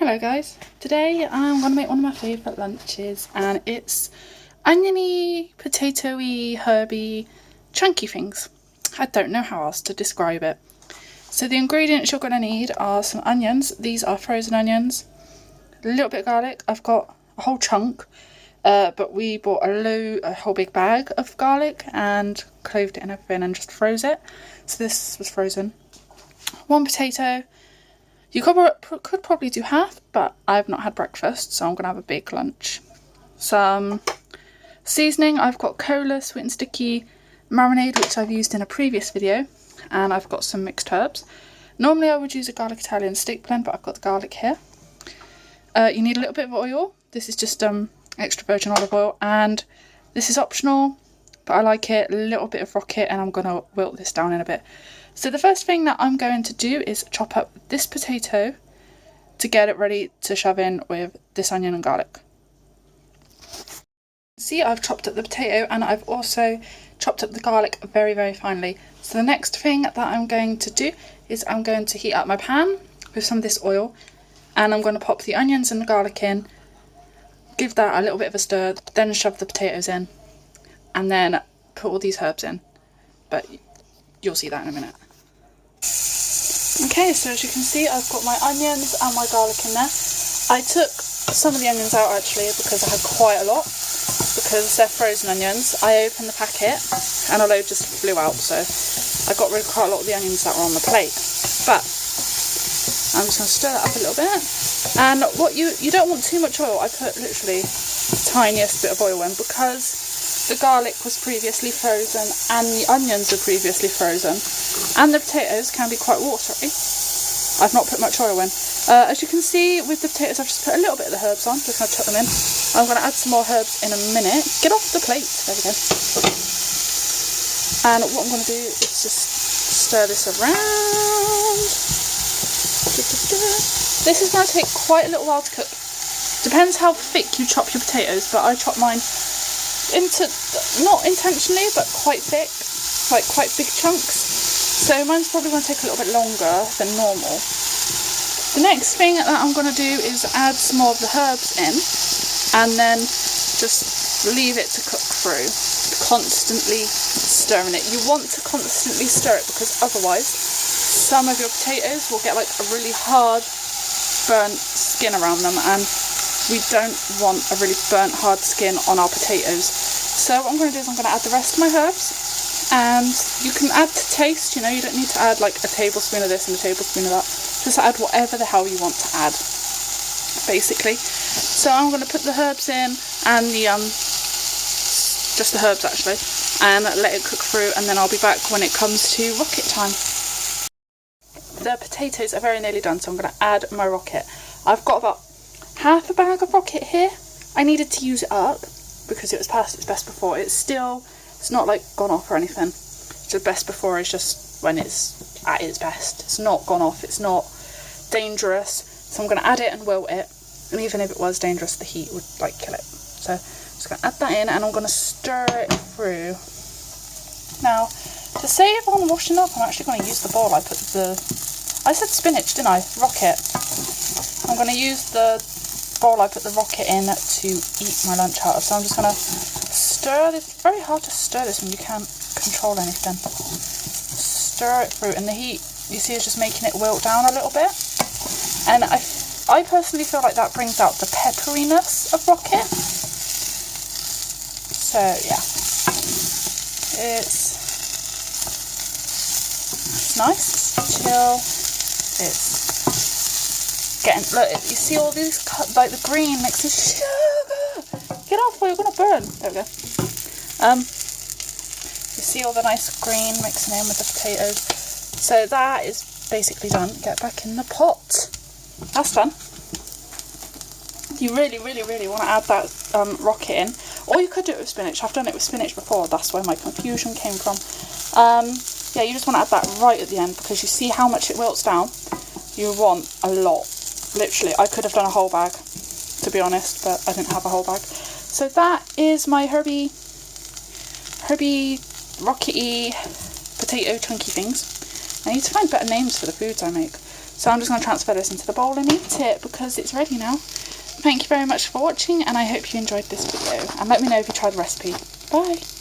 Hello guys, today I'm going to make one of my favourite lunches and it's oniony, potatoey, herby, chunky things. I don't know how else to describe it. So the ingredients you're going to need are some onions. These are frozen onions, a little bit of garlic. I've got a whole chunk, but we bought a whole big bag of garlic and cloved it and everything and just froze it. So this was frozen. One potato. You could probably do half, but I've not had breakfast, so I'm going to have a big lunch. Some seasoning. I've got cola, sweet and sticky marinade, which I've used in a previous video, and I've got some mixed herbs. Normally I would use a garlic Italian steak blend, but I've got the garlic here. You need a little bit of oil. This is just extra virgin olive oil, and this is optional, but I like it. A little bit of rocket, and I'm going to wilt this down in a bit. So the first thing that I'm going to do is chop up this potato to get it ready to shove in with this onion and garlic. See, I've chopped up the potato and I've also chopped up the garlic very, very finely. So the next thing that I'm going to do is I'm going to heat up my pan with some of this oil, and I'm going to pop the onions and the garlic in, give that a little bit of a stir, then shove the potatoes in, and then put all these herbs in. But you'll see that in a minute. Okay, so as you can see, I've got my onions and my garlic in there. I took some of the onions out actually because I had quite a lot, because they're frozen onions. I opened the packet and a load just flew out, so I got rid of quite a lot of the onions that were on the plate. But I'm just going to stir that up a little bit. And what you don't want too much oil. I put literally the tiniest bit of oil in because the garlic was previously frozen and the onions are previously frozen, and the potatoes can be quite watery. I've not put much oil in. As you can see with the potatoes, I've just put a little bit of the herbs on, just going to chuck them in. I'm going to add some more herbs in a minute. Get off the plate, there we go. And what I'm going to do is just stir this around. This is going to take quite a little while to cook. Depends how thick you chop your potatoes, but I chop mine into, not intentionally, but quite thick, like quite big chunks. So mine's probably going to take a little bit longer than normal. The next thing that I'm going to do is add some more of the herbs in, and then just leave it to cook through, constantly stirring it. You want to constantly stir it because otherwise some of your potatoes will get like a really hard burnt skin around them, and we don't want a really burnt hard skin on our potatoes. So what I'm going to do is I'm going to add the rest of my herbs, and you can add to taste, you know, you don't need to add like a tablespoon of this and a tablespoon of that. Just add whatever the hell you want to add, basically. So I'm going to put the herbs in and the just the herbs actually, and let it cook through, and then I'll be back when it comes to rocket time. The potatoes are very nearly done, so I'm going to add my rocket. I've got about half a bag of rocket here. I needed to use it up because it was past its best before. It's not like gone off or anything. The best before is just when it's at its best. It's not gone off, it's not dangerous. So I'm going to add it and wilt it, and even if it was dangerous, the heat would like kill it. So I'm just going to add that in, and I'm going to stir it through. Now, to save on washing up, I'm actually going to use the bowl I said spinach, didn't I? Rocket. I'm going to use the bowl I put the rocket in to eat my lunch out of. So I'm just going to stir this. It's very hard to stir this when you can't control anything. Stir it through, and the heat, you see, is just making it wilt down a little bit. And I personally feel like that brings out the pepperiness of rocket. So yeah, it's nice. It's chill. It's getting, look, you see all these, like the green mixed with sugar. Get off or you're going to burn. There we go. You see all the nice green mixing in with the potatoes. So that is basically done. Get back in the pot. That's done. You really, really, really want to add that rocket in. Or you could do it with spinach. I've done it with spinach before. That's where my confusion came from. Yeah, you just want to add that right at the end because you see how much it wilts down. You want a lot. Literally, I could have done a whole bag, to be honest, but I didn't have a whole bag. So that is my Herby rockety potato chunky things. I need to find better names for the foods I make. So I'm just going to transfer this into the bowl and eat it because it's ready now. Thank you very much for watching, and I hope you enjoyed this video, and let me know if you tried the recipe. Bye!